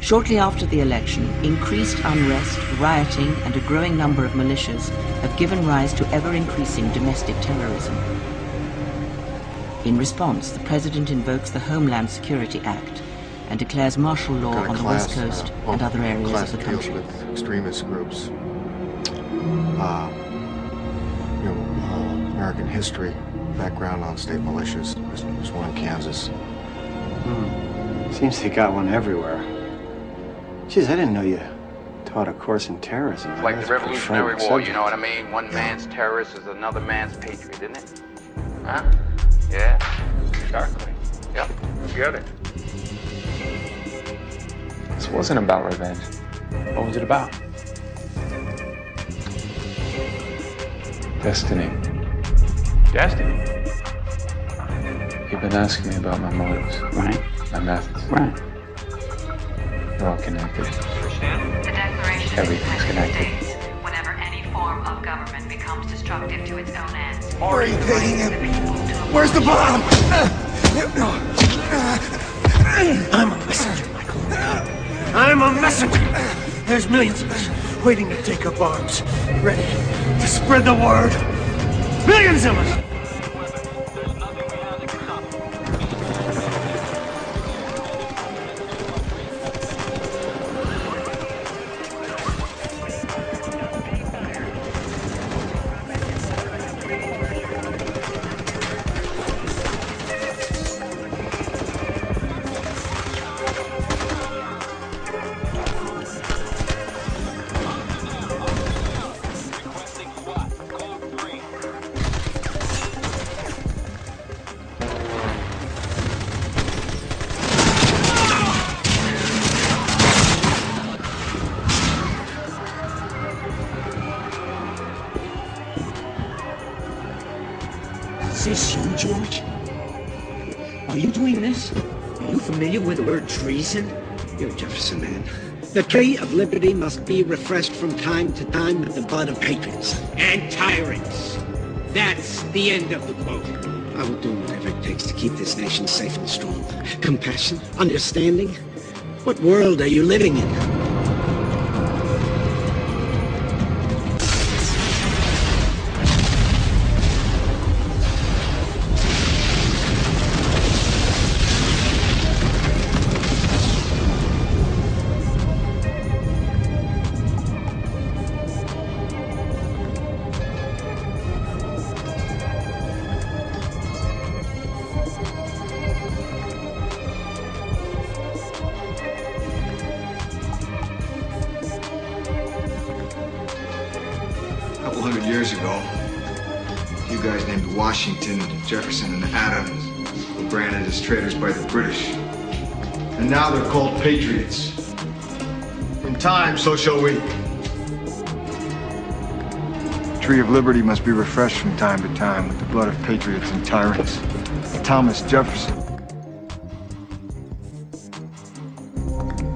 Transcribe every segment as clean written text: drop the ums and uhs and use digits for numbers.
Shortly after the election, increased unrest, rioting, and a growing number of militias have given rise to ever-increasing domestic terrorism. In response, the President invokes the Homeland Security Act and declares martial law on the West Coast and other areas of the country. With extremist groups. American history, background on state militias. There's one in Kansas. Seems they got one everywhere. Geez, I didn't know you taught a course in terrorism. It's like the Revolutionary War, you know what I mean? One man's terrorist is another man's patriot, isn't it? Huh? Yeah, exactly. Yep, get it. This wasn't about revenge. What was it about? Destiny. Destiny? You've been asking me about my motives. Right. My methods. Right. They're all connected. The Declaration Everything's connected. states, whenever any form of government becomes destructive to its own ends, Where are you taking him? Where's the bomb? I'm a messenger, Michael. I'm a messenger. There's millions of us waiting to take up arms, ready to spread the word. Millions of us. Is this you, George? Are you doing this? Are you familiar with the word treason? You're a Jefferson man. The tree of liberty must be refreshed from time to time with the blood of patriots. And tyrants. That's the end of the quote. I will do whatever it takes to keep this nation safe and strong. Compassion, understanding. What world are you living in? A couple hundred years ago, you guys named Washington, Jefferson, and Adams were branded as traitors by the British. And now they're called patriots. In time, so shall we. The tree of liberty must be refreshed from time to time with the blood of patriots and tyrants. Thomas Jefferson.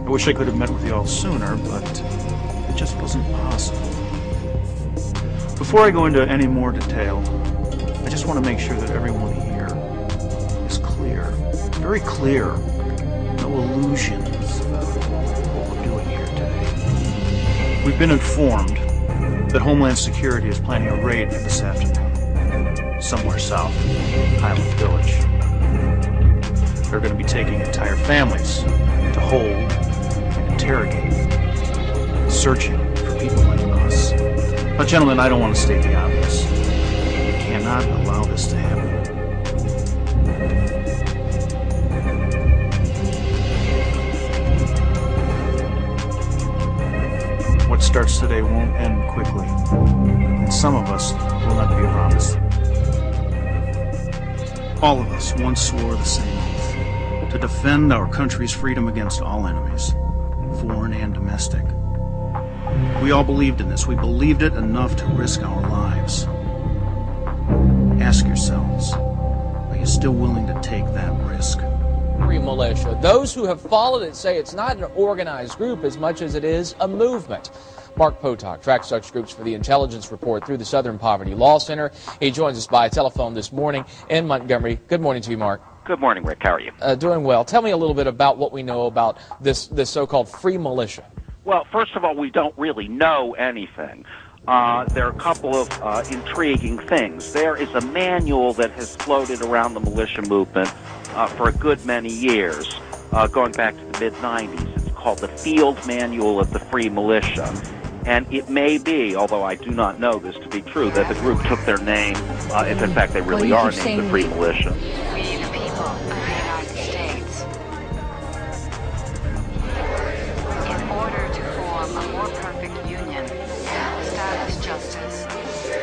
I wish I could have met with you all sooner, but it just wasn't possible. Before I go into any more detail, I just want to make sure that everyone here is clear, very clear. No illusions about what we're doing here today. We've been informed that Homeland Security is planning a raid for this afternoon, somewhere south of Highland Village. They're going to be taking entire families to hold and interrogate, searching for people like us. Now, gentlemen, I don't want to state the obvious. We cannot allow this to happen. What starts today won't end quickly, and some of us will not be around us. All of us once swore the same oath, to defend our country's freedom against all enemies, foreign and domestic. We all believed in this. We believed it enough to risk our lives. Ask yourselves, are you still willing to take that risk? Militia. Those who have followed it say it's not an organized group as much as it is a movement. Mark Potok tracks such groups for the Intelligence Report through the Southern Poverty Law Center. He joins us by telephone this morning in Montgomery. Good morning to you, Mark. Good morning, Rick. How are you? Doing well. Tell me a little bit about what we know about this so-called free militia. Well, first of all, we don't really know anything. There are a couple of intriguing things. There is a manual that has floated around the militia movement for a good many years, going back to the mid-'90s. It's called the Field Manual of the Free Militia. And it may be, although I do not know this to be true, that the group took their name, if in fact they really are named the Free Militia. We, the people of the United States. In order to form a more perfect union, establish justice,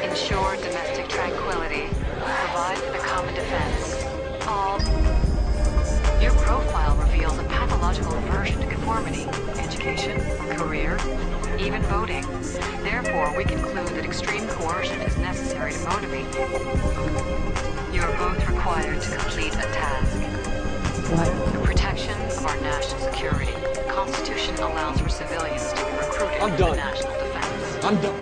ensure domestic tranquility, provide for the common defense, all... Your profile reveals a pathological aversion to conformity, education, career, even voting. Therefore, we conclude that extreme coercion is necessary to motivate you. You are both required to complete a task. What? The protection of our national security. The Constitution allows for civilians to be recruited I'm for done. the national defense. I'm done.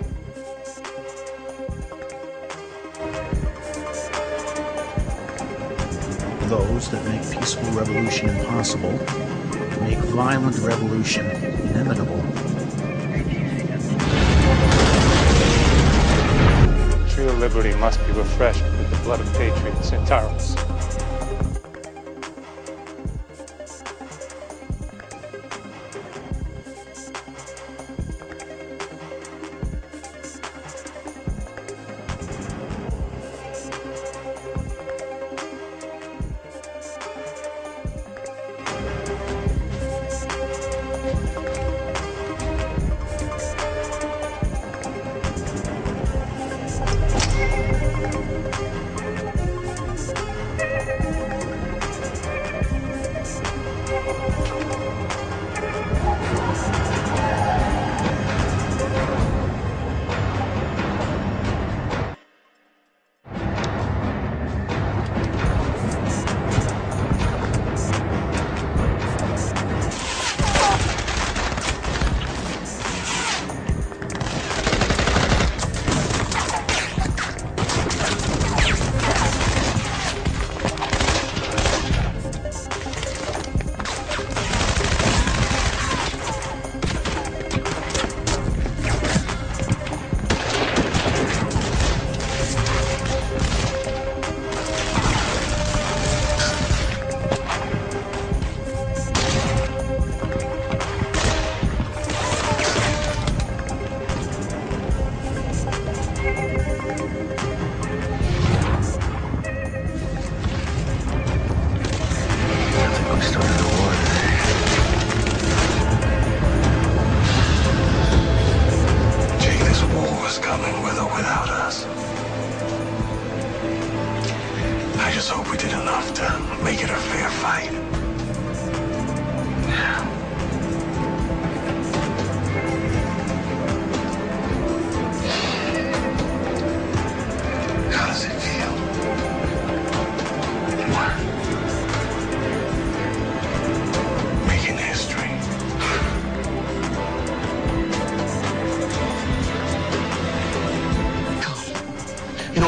Those that make peaceful revolution impossible make violent revolution inevitable. True liberty must be refreshed with the blood of patriots and tyrants.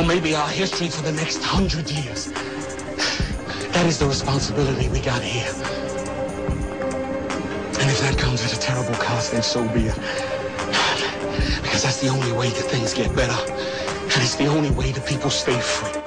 Maybe our history for the next 100 years. That is the responsibility we got here. And if that comes at a terrible cost, then so be it. Because that's the only way that things get better. And it's the only way that people stay free.